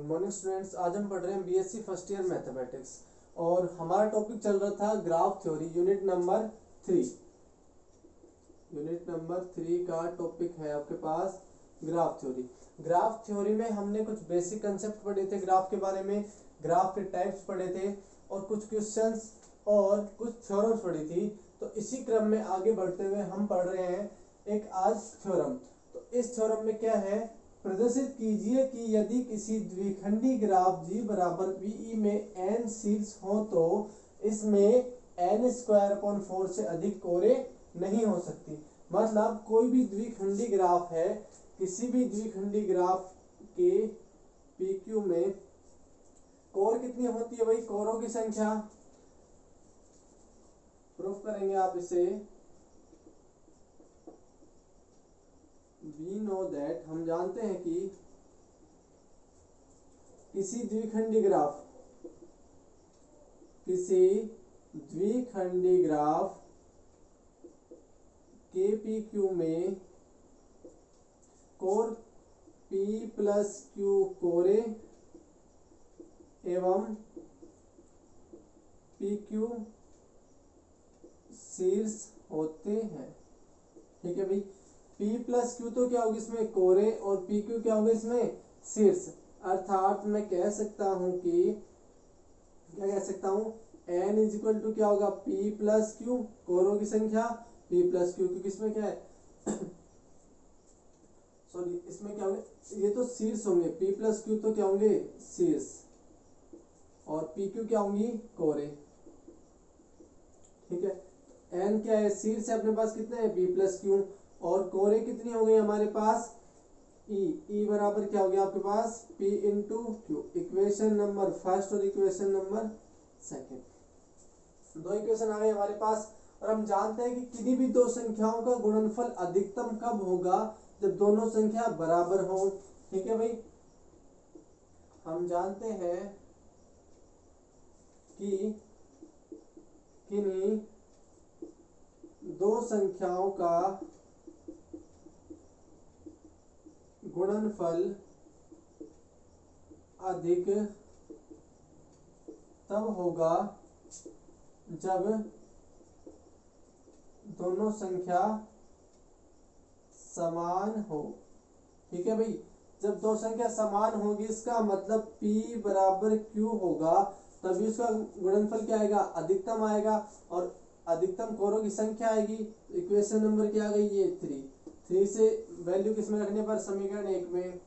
Good morning students. आज हम पढ़ रहे हैं बीएससी फर्स्ट ईयर मैथमेटिक्स और हमारा टॉपिक चल रहा था graph theory unit number 3। Unit number 3 का टॉपिक है आपके पास ग्राफ थ्योरी। ग्राफ थ्योरी में हमने कुछ बेसिक कंसेप्ट पढ़े थे ग्राफ के बारे में, ग्राफ के टाइप्स पढ़े थे और कुछ क्वेश्चंस और कुछ थ्योरम्स पढ़ी थी। तो इसी क्रम में आगे बढ़ते हुए हम पढ़ रहे हैं एक आज थ्योरम। तो इस थ्योरम में क्या है, प्रदर्शित कीजिए कि यदि किसी द्विखंडी ग्राफ G बराबर BE में n शीर्ष हो तो इसमें n² से अधिक कोरे नहीं हो सकती। मतलब कोई भी द्विखंडी ग्राफ है, किसी भी द्विखंडी ग्राफ के PQ में कोर कितनी होती है भाई, कोरों की संख्या प्रूफ करेंगे आप इसे। We know that, हम जानते हैं कि किसी द्विखंडी ग्राफ के PQ में कोर P प्लस Q कोरे एवं PQ शीर्ष होते हैं। ठीक है भाई, P प्लस Q तो क्या होगी इसमें, कोरे, और PQ क्या होगा इसमें, शीर्ष। अर्थात मैं कह सकता हूं कि क्या कह सकता हूं, n इज इक्वल टू क्या होगा, P प्लस Q, कोरों की संख्या P प्लस Q, क्योंकि इसमें क्या है सॉरी इसमें क्या होंगे, ये तो शीर्ष होंगे, P प्लस Q तो क्या होंगे शीर्ष और PQ क्या होंगी कोरे। ठीक है, n क्या है, शीर्ष है अपने पास कितने है P प्लस Q, और कोरे कितनी हो गई हमारे पास E बराबर क्या हो गया आपके पास P into Q। Equation number first और इक्वेशन नंबर सेकेंड, दो इक्वेशन आ गए हमारे पास। और हम जानते हैं कि किसी भी दो संख्याओं का गुणनफल अधिकतम कब होगा, जब दोनों संख्या बराबर हो। ठीक है भाई, हम जानते हैं कि किन्हीं दो संख्याओं का गुणनफल अधिक तब होगा जब दोनों संख्या समान हो। ठीक है भाई, जब दो संख्या समान होगी इसका मतलब P बराबर Q होगा, तभी उसका गुणनफल क्या आएगा, अधिकतम आएगा, और अधिकतम कोरों की संख्या आएगी। इक्वेशन नंबर क्या आ गई, ये 3 से वैल्यू किस में रखने पर, समीकरण 1 में,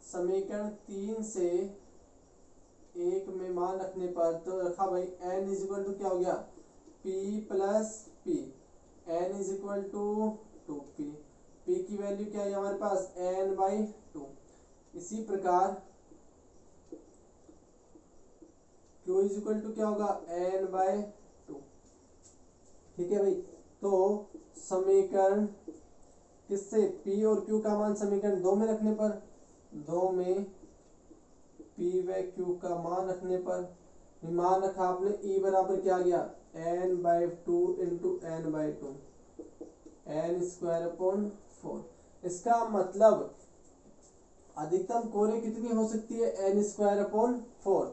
समीकरण 3 से 1 में मान रखने पर, तो रखा भाई n इज इक्वल टू क्या हो गया P plus P, n is equal to 2P, P की वैल्यू क्या है हमारे पास n/2। इसी प्रकार Q इज इक्वल टू क्या होगा n/2। ठीक है भाई, तो समीकरण किससे, P और Q का मान समीकरण 2 में रखने पर, 2 में P व Q का मान रखने पर, मान रखा आपने, E बराबर क्या आ गया n/2 इंटू n/2, n²/4। इसका मतलब अधिकतम कोरे कितनी हो सकती है, n²/4।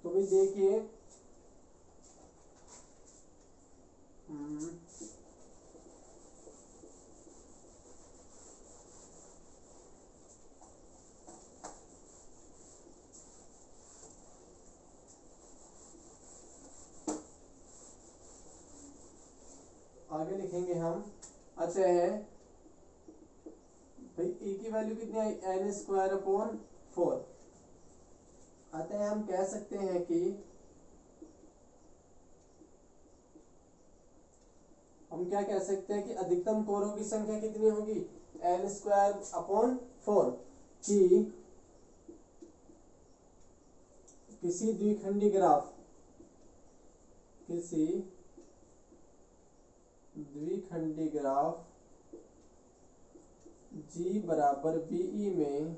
तो भी देखिए आगे लिखेंगे हम। अच्छा है भाई, E की वैल्यू कितनी आई n²/4। अतः हम कह सकते हैं कि हम क्या कह सकते हैं कि अधिकतम कोरों की संख्या कितनी होगी, n²/4, कि किसी द्विखंडी ग्राफ G बराबर BE में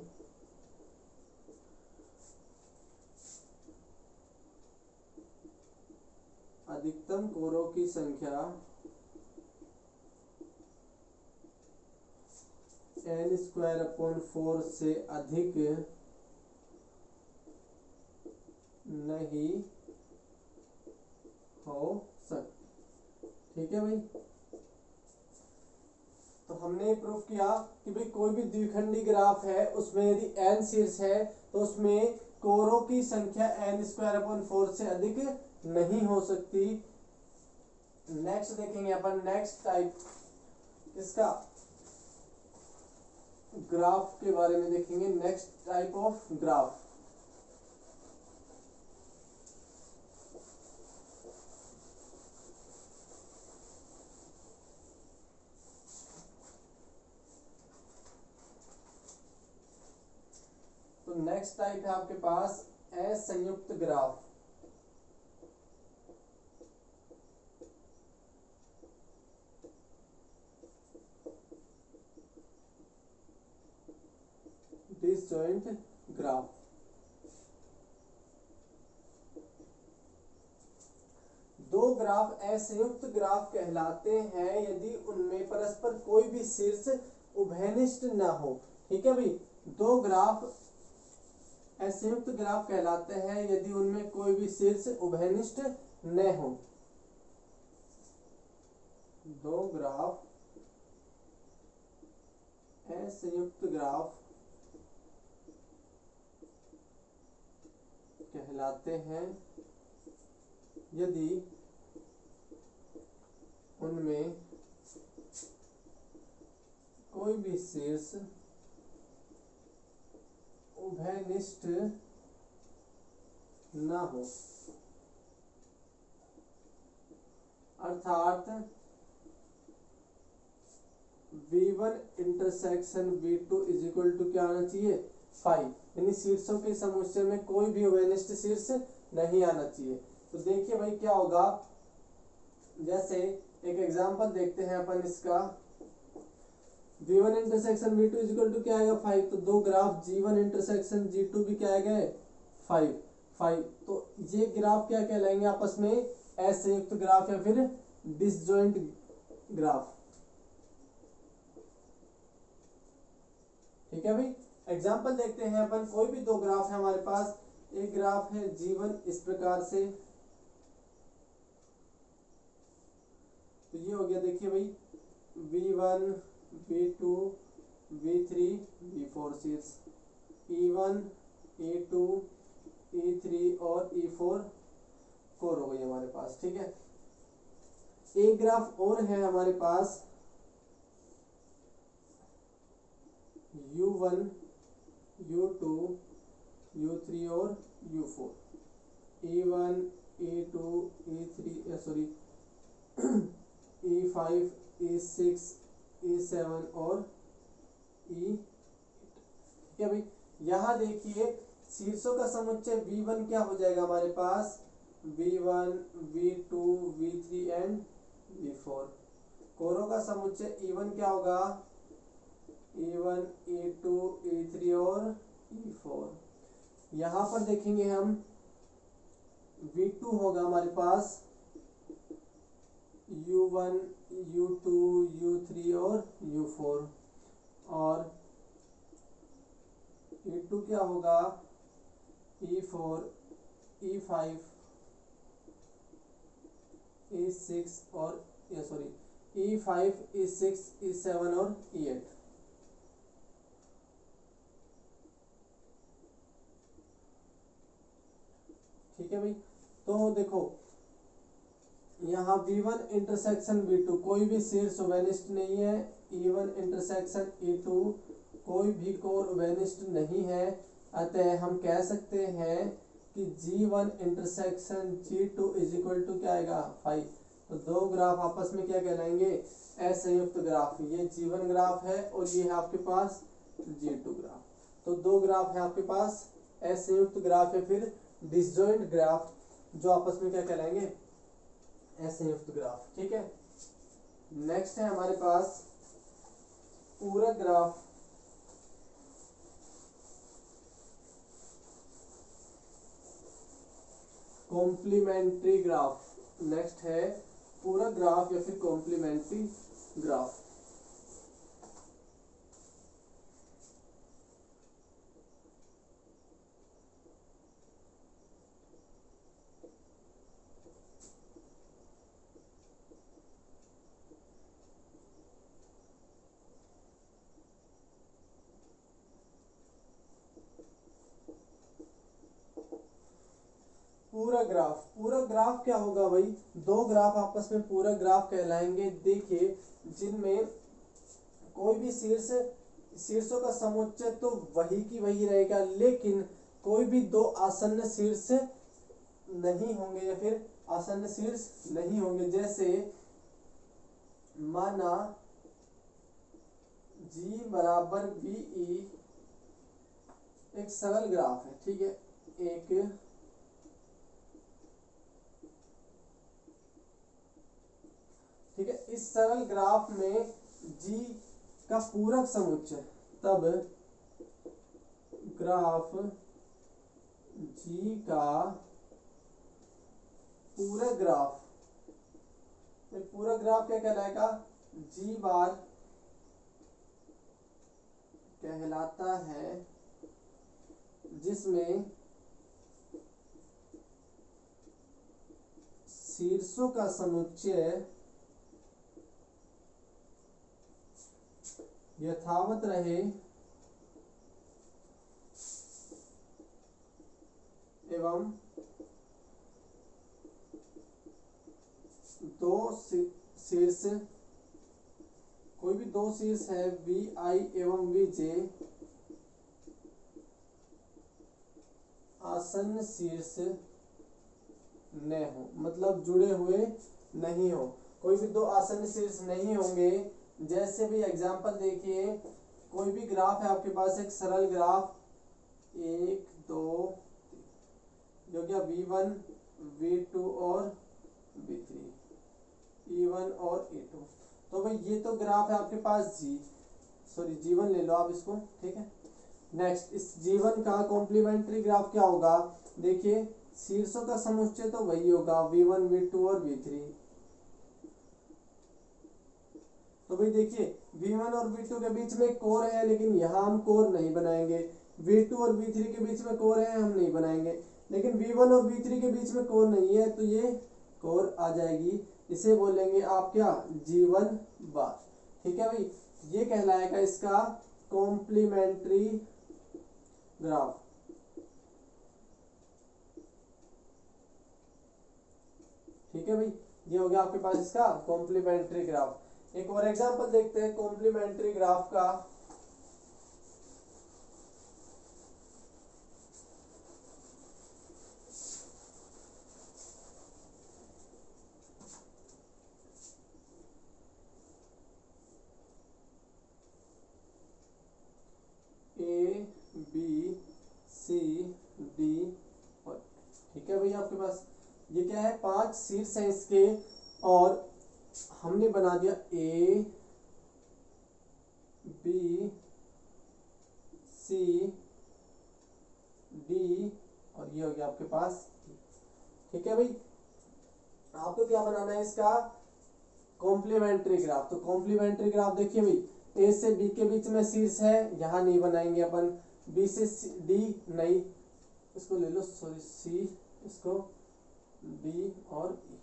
अधिकतम कोरों की संख्या एन स्क्वायर अपॉन 4 से अधिक नहीं हो सकती। ठीक है भाई, तो हमने प्रूव किया कि भाई कोई भी द्विखंडी ग्राफ है उसमें यदि n शीर्ष है तो उसमें कोरों की संख्या n स्क्वायर अपॉन 4 से अधिक नहीं हो सकती। नेक्स्ट देखेंगे अपन, नेक्स्ट टाइप इसका ग्राफ के बारे में देखेंगे। नेक्स्ट टाइप ऑफ ग्राफ, तो नेक्स्ट टाइप है आपके पास असंयुक्त ग्राफ। Disjoint graph. दो ग्राफ असंयुक्त ग्राफ कहलाते हैं यदि उनमें परस्पर कोई भी शीर्ष उभयनिष्ठ ना हो। ठीक है भाई, दो ग्राफ असंयुक्त ग्राफ कहलाते हैं यदि उनमें कोई भी शीर्ष उभयनिष्ठ न हो। दो ग्राफ असंयुक्त ग्राफ कहलाते हैं यदि उनमें कोई भी शीर्ष उभयनिष्ठ न हो, अर्थात V1 intersection V2 is equal to क्या आना चाहिए 5, यानी शीर्षों के समुच्चय में कोई भी उभयनिष्ठ शीर्ष नहीं आना चाहिए। तो देखिए भाई क्या होगा, जैसे एक एग्जांपल देखते हैं अपन इसका, V1 intersection V2 is equal to क्या आएगा 5, तो दो ग्राफ G1 इंटरसेक्शन G2 भी क्या आएगा 5, तो ये ग्राफ क्या कहलाएंगे आपस में, असंयुक्त ग्राफ या फिर डिसजॉइंट ग्राफ। ठीक है भाई, एग्जांपल देखते हैं अपन, कोई भी दो ग्राफ है हमारे पास, एक ग्राफ है G1 इस प्रकार से, तो ये हो गया देखिए भाई V1 V2 V3 V4 शीर्ष, E1 E2 E3 और E4 4 हो गई हमारे पास। ठीक है, एक ग्राफ और है हमारे पास U1 U2 U3 और U4, E1 E2 E3 sorry E5 E6 E7 और E। ठीक है भाई, यहाँ देखिए शीर्षों का समुच्चय V1 क्या हो जाएगा हमारे पास, V1 V2 V3 and V4। कोरों का समुच्चय E1 क्या होगा, E1 E2 E3 और E4। यहाँ पर देखेंगे हम V2 होगा हमारे पास U1 U2 U3 और U4, और E2 क्या होगा E4 E5 E6 और E5 E6 E7 और E8। ठीक है भाई, तो देखो यहाँ V1 इंटरसेक्शन V2 कोई भी शीर्ष उभयनिष्ठ नहीं है, E1 इंटरसेक्शन E2 कोई भी कोर उभयनिष्ठ नहीं है, अतः हम कह सकते हैं कि G1 intersection G2 is equal to क्या आएगा 5। तो दो ग्राफ आपस में क्या कहलाएंगे, असंयुक्त ग्राफ। ये G1 ग्राफ है और ये है आपके पास G2 ग्राफ, तो दो ग्राफ है आपके पास असंयुक्त ग्राफ या फिर डिसजॉइंट ग्राफ, जो आपस में क्या कहलाएंगे, असंयुक्त ग्राफ। ठीक है, नेक्स्ट है हमारे पास पूरक ग्राफ। कॉम्प्लीमेंट्री ग्राफ, नेक्स्ट है पूरक ग्राफ या फिर कॉम्प्लीमेंट्री ग्राफ। पूरक ग्राफ क्या होगा भाई, दो ग्राफ आपस में पूरक ग्राफ कहलाएंगे। देखिए जिनमें कोई भी शीर्षों का समुच्चय तो वही की वही रहेगा, लेकिन कोई भी दो आसन्न शीर्ष नहीं होंगे या फिर आसन्न शीर्ष नहीं होंगे। जैसे माना G बराबर BE एक सरल ग्राफ है, ठीक है, इस सरल ग्राफ में G का पूरक समुच्चय, तब ग्राफ G का पूरक ग्राफ, पूरक ग्राफ क्या कहलाएगा, G बार कहलाता है, जिसमें शीर्षों का समुच्चय यथावत रहे एवं दो शीर्ष, कोई भी दो शीर्ष है VI एवं VJ आसन्न शीर्ष न हो, मतलब जुड़े हुए नहीं हो, कोई भी दो आसन्न शीर्ष नहीं होंगे। जैसे भी एग्जांपल देखिए, कोई भी ग्राफ है आपके पास, एक सरल ग्राफ 1 2 जो क्या V1 V2 और V3, E1 और E2, तो भाई ये तो ग्राफ है आपके पास G1 ले लो आप इसको, ठीक है। नेक्स्ट इस G1 का कॉम्प्लीमेंट्री ग्राफ क्या होगा, देखिए शीर्षों का समुच्चय तो वही होगा V1 V2 और V3, तो भाई देखिए V1 और V2 के बीच में कोर है, लेकिन यहाँ हम कोर नहीं बनाएंगे। V2 और V3 के बीच में कोर है, हम नहीं बनाएंगे, लेकिन V1 और V3 के बीच में कोर नहीं है, तो ये कोर आ जाएगी। इसे बोलेंगे आप क्या, G1 बार, ठीक है भाई। ये कहलाएगा इसका कॉम्प्लीमेंट्री ग्राफ, ठीक है भाई। ये हो गया आपके पास इसका कॉम्प्लीमेंट्री ग्राफ। एक और एग्जांपल देखते हैं कॉम्प्लीमेंट्री ग्राफ का। A B C D और, ठीक है भाई। आपके पास ये क्या है, 5 शीर्ष हैं इसके, और हमने बना दिया A B C D और ये हो गया आपके पास, ठीक है भाई। आपको क्या बनाना है, इसका कॉम्प्लीमेंट्री ग्राफ। तो कॉम्प्लीमेंट्री ग्राफ देखिए भाई, A से B के बीच में शीर्ष है, यहाँ नहीं बनाएंगे अपन। B से D नहीं, इसको ले लो, सॉरी C, इसको D और E,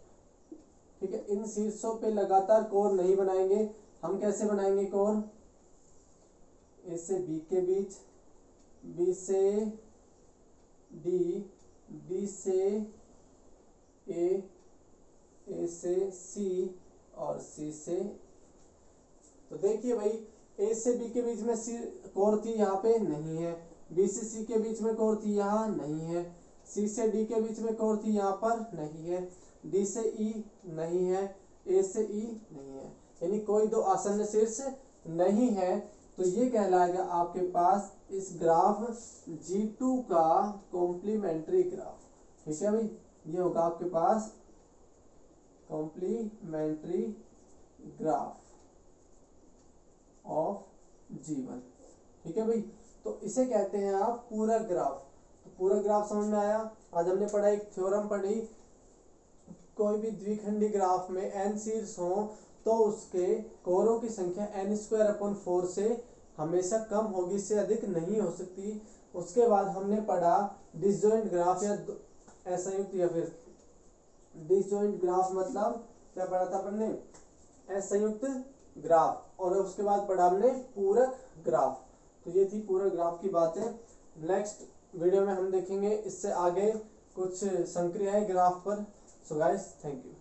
ठीक है। इन शीर्षों पे लगातार कोर नहीं बनाएंगे। हम कैसे बनाएंगे कोर, A से B के बीच, B से D, D से A, A से C और C से, तो देखिए भाई A से B के बीच में कोर थी, यहाँ पे नहीं है। B से C के बीच में कोर थी, यहाँ नहीं है। C से D के बीच में कोर थी, यहाँ पर नहीं है। D से E नहीं है, A से E नहीं है, यानी कोई दो आसन्न शीर्ष नहीं है। तो ये कहलाएगा आपके पास इस ग्राफ G2 का कॉम्प्लीमेंट्री ग्राफ, ठीक है भाई। ये होगा आपके पास कॉम्प्लीमेंट्री ग्राफ ऑफ G1, ठीक है भाई। तो इसे कहते हैं आप पूरक ग्राफ। तो पूरक ग्राफ समझ में आया। आज हमने पढ़ा, एक थ्योरम पढ़ी, कोई भी द्विखंडी ग्राफ में n शीर्ष हो तो उसके कोरों की संख्या n²/4 से हमेशा कम होगी, इससे अधिक नहीं हो सकती। उसके बाद हमने पढ़ा डिसजॉइंट ग्राफ या असंयुक्त, या फिर डिसजॉइंट ग्राफ मतलब क्या पढ़ा था अपन ने, असंयुक्त ग्राफ। और उसके बाद पढ़ा हमने पूरक ग्राफ। तो ये थी पूरक ग्राफ की बातें। नेक्स्ट वीडियो में हम देखेंगे इससे आगे कुछ संक्रियाएं ग्राफ पर। So guys thank you.